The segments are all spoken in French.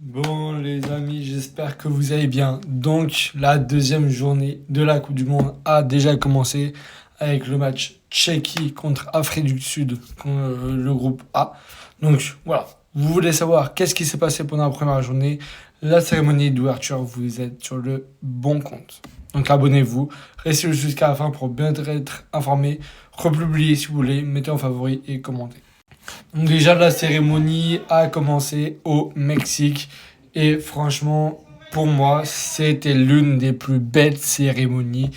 Bon les amis, j'espère que vous allez bien. Donc la deuxième journée de la Coupe du Monde a déjà commencé avec le match Tchéquie contre Afrique du Sud, le groupe A. Donc voilà, vous voulez savoir qu'est-ce qui s'est passé pendant la première journée, la cérémonie d'ouverture, vous êtes sur le bon compte. Donc abonnez-vous, restez jusqu'à la fin pour bien être informé, republiez si vous voulez, mettez en favori et commentez. Donc déjà, la cérémonie a commencé au Mexique et franchement, pour moi, c'était l'une des plus belles cérémonies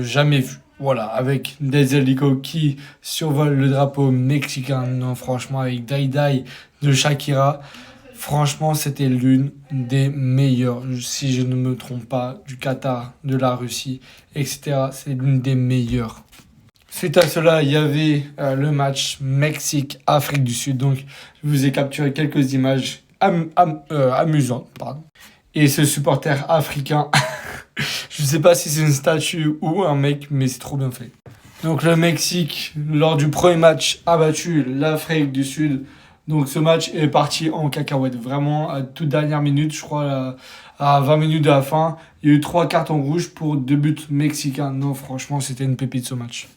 jamais vues. Voilà, avec des hélicos qui survolent le drapeau mexicain. Non, franchement, avec Dai Dai de Shakira. Franchement, c'était l'une des meilleures, si je ne me trompe pas, du Qatar, de la Russie, etc. C'est l'une des meilleures. Suite à cela, il y avait le match Mexique-Afrique du Sud. Donc, je vous ai capturé quelques images amusantes. Pardon. Et ce supporter africain, je ne sais pas si c'est une statue ou un mec, mais c'est trop bien fait. Donc, le Mexique, lors du premier match, a battu l'Afrique du Sud. Donc, ce match est parti en cacahuète. Vraiment, à toute dernière minute, je crois, à 20 minutes de la fin, il y a eu 3 cartons rouges pour 2 buts mexicains. Non, franchement, c'était une pépite ce match.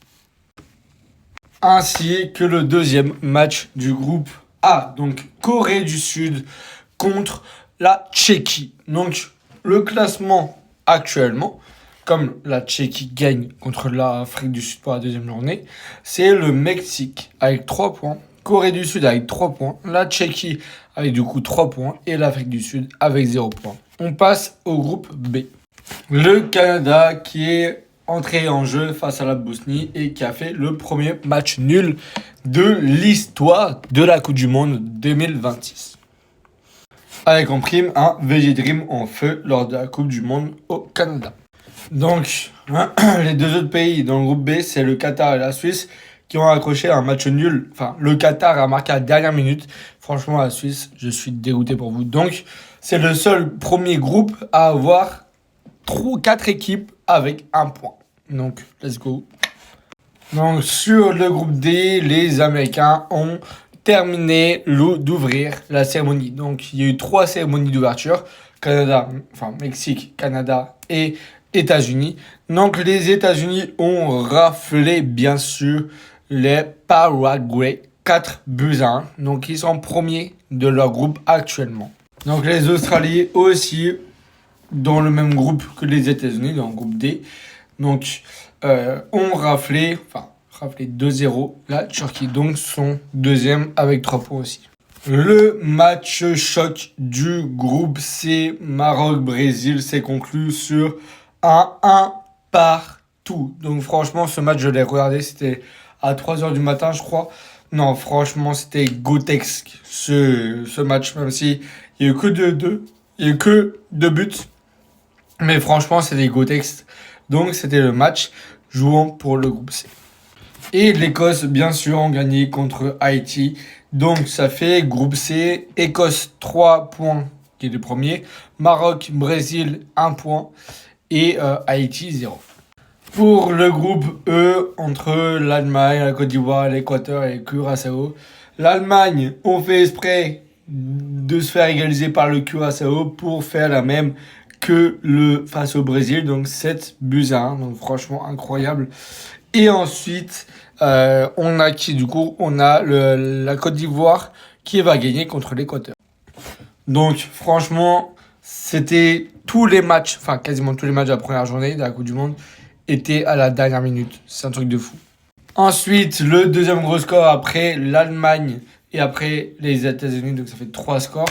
Ainsi que le deuxième match du groupe A, donc Corée du Sud contre la Tchéquie. Donc le classement actuellement, comme la Tchéquie gagne contre l'Afrique du Sud pour la deuxième journée, c'est le Mexique avec 3 points, Corée du Sud avec 3 points, la Tchéquie avec du coup 3 points et l'Afrique du Sud avec 0 points. On passe au groupe B. Le Canada qui est entré en jeu face à la Bosnie et qui a fait le premier match nul de l'histoire de la Coupe du Monde 2026. Avec en prime un VG Dream en feu lors de la Coupe du Monde au Canada. Donc, les deux autres pays dans le groupe B, c'est le Qatar et la Suisse qui ont accroché un match nul. Enfin, le Qatar a marqué à la dernière minute. Franchement, la Suisse, je suis dégoûté pour vous. Donc, c'est le seul premier groupe à avoir 4 équipes avec un point. Donc, let's go. Donc, sur le groupe D, les Américains ont terminé d'ouvrir la cérémonie. Donc, il y a eu 3 cérémonies d'ouverture. Mexique, Canada et États-Unis. Donc, les États-Unis ont raflé, bien sûr, les Paraguay 4 buts à 1. Donc, ils sont premiers de leur groupe actuellement. Donc, les Australiens aussi dans le même groupe que les États-Unis, dans le groupe D. Donc, ont raflé 2-0 la Turquie. Donc, sont deuxième avec 3 points aussi. Le match choc du groupe C, Maroc-Brésil, s'est conclu sur un 1 partout. Donc, franchement, ce match, je l'ai regardé, c'était à 3h du matin, je crois. Non, franchement, c'était grotesque, ce match, même si il n'y a eu que 2 buts. Mais franchement, c'est des gros textes. Donc, c'était le match jouant pour le groupe C. Et l'Écosse, bien sûr, ont gagné contre Haïti. Donc, ça fait groupe C, Écosse 3 points, qui est le premier. Maroc, Brésil 1 point. Et Haïti 0. Pour le groupe E, entre l'Allemagne, la Côte d'Ivoire, l'Équateur et le Curaçao, l'Allemagne ont fait exprès de se faire égaliser par le Curaçao pour faire la même que face au Brésil, donc 7 buts à 1, donc franchement incroyable. Et ensuite, on a la Côte d'Ivoire qui va gagner contre l'Équateur. Donc franchement, c'était quasiment tous les matchs de la première journée de la Coupe du Monde étaient à la dernière minute. C'est un truc de fou. Ensuite, le deuxième gros score après l'Allemagne et après les États-Unis, donc ça fait 3 scores.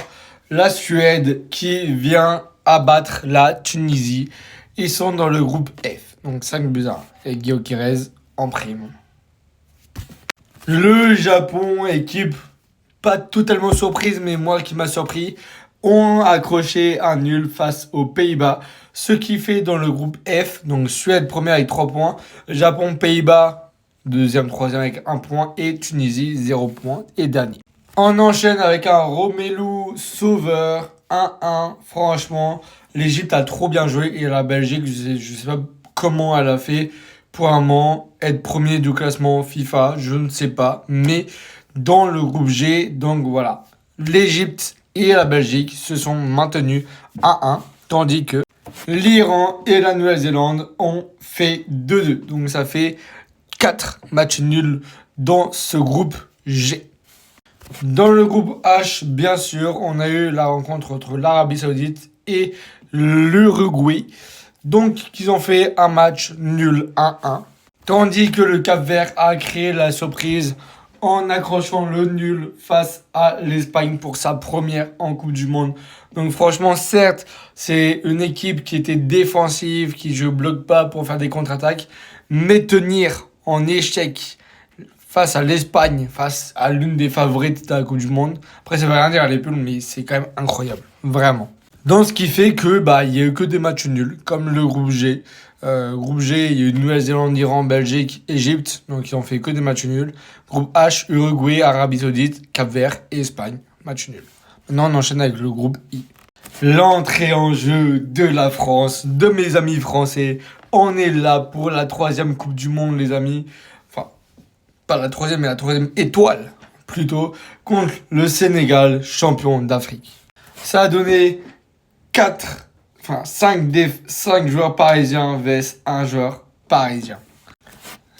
La Suède qui vient abattre la Tunisie. Ils sont dans le groupe F, donc 5 buts à 1, et Guillaume Quirez en prime. Le Japon, équipe pas totalement surprise, mais moi qui m'a surpris, ont accroché un nul face aux Pays-Bas, ce qui fait dans le groupe F, donc Suède première avec 3 points, Japon, Pays-Bas, deuxième, troisième avec 1 point, et Tunisie 0 point, et dernier. On enchaîne avec un Romelu Sauveur 1-1. Franchement, l'Égypte a trop bien joué et la Belgique, je sais pas comment elle a fait pour un moment être premier du classement FIFA, je ne sais pas. Mais dans le groupe G, donc voilà, l'Égypte et la Belgique se sont maintenus à 1, tandis que l'Iran et la Nouvelle-Zélande ont fait 2-2. Donc ça fait 4 matchs nuls dans ce groupe G. Dans le groupe H, bien sûr, on a eu la rencontre entre l'Arabie Saoudite et l'Uruguay. Donc, ils ont fait un match nul 1-1. Tandis que le Cap-Vert a créé la surprise en accrochant le nul face à l'Espagne pour sa première en Coupe du Monde. Donc franchement, certes, c'est une équipe qui était défensive, qui ne bloque pas pour faire des contre-attaques, mais tenir en échec face à l'Espagne, face à l'une des favorites de la Coupe du Monde. Après, ça ne veut rien dire à l'épaule, mais c'est quand même incroyable, vraiment. Donc, ce qui fait que il y a eu que des matchs nuls, comme le groupe G. Groupe G, il y a eu Nouvelle-Zélande, Iran, Belgique, Égypte. Donc, ils ont fait que des matchs nuls. Groupe H, Uruguay, Arabie Saoudite, Cap-Vert et Espagne. Match nul. Maintenant, on enchaîne avec le groupe I. L'entrée en jeu de la France, de mes amis français. On est là pour la 3e Coupe du Monde, les amis. Enfin, pas la 3e, mais la 3e étoile, plutôt, contre le Sénégal, champion d'Afrique. Ça a donné 5 joueurs parisiens vs 1 joueur parisien.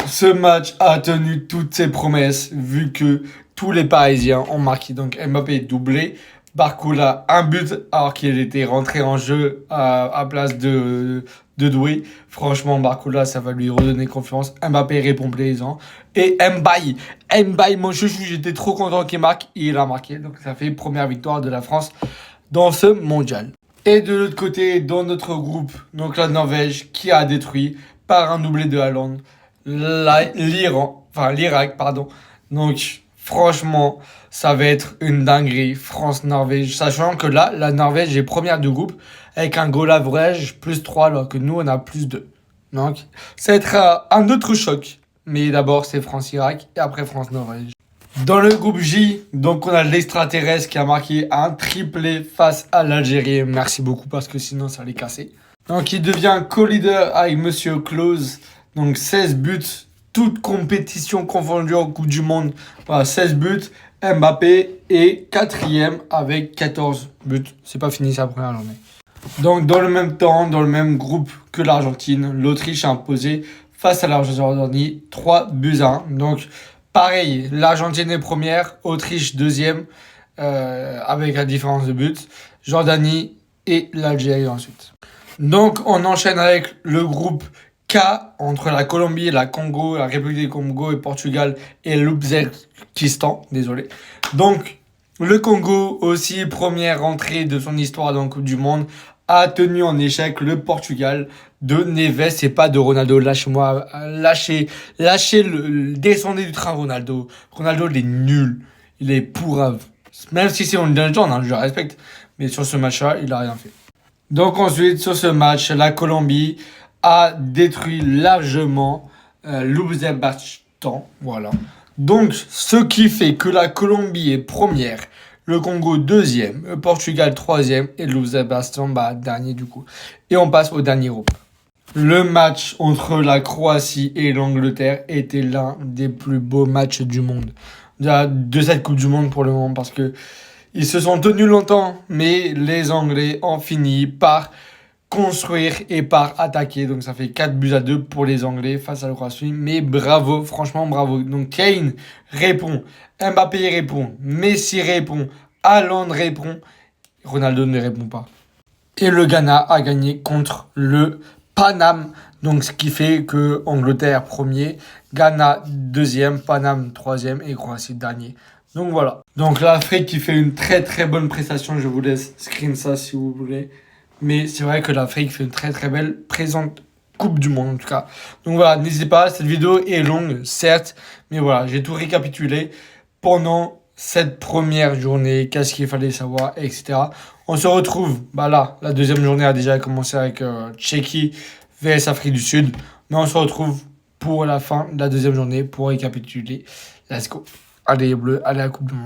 Ce match a tenu toutes ses promesses vu que tous les Parisiens ont marqué. Donc Mbappé doublé, Barcola un but alors qu'il était rentré en jeu à place de Doué. Franchement, Barcola, ça va lui redonner confiance. Mbappé répond plaisant. Et Mbaye, mon chouchou, j'étais trop content qu'il marque. Et il a marqué. Donc ça fait première victoire de la France dans ce mondial. Et de l'autre côté, dans notre groupe, donc la Norvège qui a détruit par un doublé de Haaland l'Irak. Donc franchement, ça va être une dinguerie France-Norvège, sachant que là, la Norvège est première du groupe avec un goal average plus 3 alors que nous on a plus 2. Donc ça va être un autre choc. Mais d'abord c'est France-Irak et après France-Norvège. Dans le groupe J, donc on a l'extraterrestre qui a marqué un triplé face à l'Algérie. Merci beaucoup parce que sinon ça allait casser. Donc il devient co-leader avec Monsieur Klose. Donc 16 buts, toute compétition confondue en Coupe du Monde. Voilà, 16 buts. Mbappé est 4e avec 14 buts. C'est pas fini sa première journée. Donc dans le même temps, dans le même groupe que l'Argentine, l'Autriche a imposé face à la Jordanie 3 buts à 1. Donc pareil, l'Argentine est première, Autriche deuxième, avec la différence de buts, Jordanie et l'Algérie ensuite. Donc on enchaîne avec le groupe K entre la Colombie, la Congo, la République du Congo et Portugal et l'Ouzbékistan, désolé. Donc le Congo, aussi première entrée de son histoire dans la Coupe du Monde, a tenu en échec le Portugal de Neves et pas de Ronaldo. Lâchez-moi, lâchez descendez du train Ronaldo. Ronaldo, il est nul, il est pourrave. Même si c'est une légende, je le respecte. Mais sur ce match-là, il a rien fait. Donc ensuite, sur ce match, la Colombie a détruit largement l'Ouzbékistan. Voilà. Donc, ce qui fait que la Colombie est première, le Congo deuxième, le Portugal troisième et l'Ouzbékistan dernier du coup. Et on passe au dernier groupe. Le match entre la Croatie et l'Angleterre était l'un des plus beaux matchs du monde. De cette Coupe du Monde pour le moment parce que ils se sont tenus longtemps, mais les Anglais ont fini par construire et par attaquer. Donc ça fait 4 buts à 2 pour les Anglais face à la Croatie. Mais bravo, franchement bravo. Donc Kane répond, Mbappé répond, Messi répond, Haaland répond, Ronaldo ne répond pas. Et le Ghana a gagné contre le Paname. Donc ce qui fait que Angleterre premier, Ghana deuxième, Paname troisième et Croatie dernier. Donc voilà. Donc l'Afrique qui fait une très très bonne prestation. Je vous laisse screen ça si vous voulez. Mais c'est vrai que l'Afrique fait une très très belle présente Coupe du Monde en tout cas. Donc voilà, n'hésitez pas, cette vidéo est longue certes, mais voilà, j'ai tout récapitulé pendant cette première journée, qu'est-ce qu'il fallait savoir, etc. On se retrouve, là, la deuxième journée a déjà commencé avec Tchéquie vs Afrique du Sud. Mais on se retrouve pour la fin de la deuxième journée pour récapituler. Let's go. Allez les Bleus, allez à la Coupe du Monde.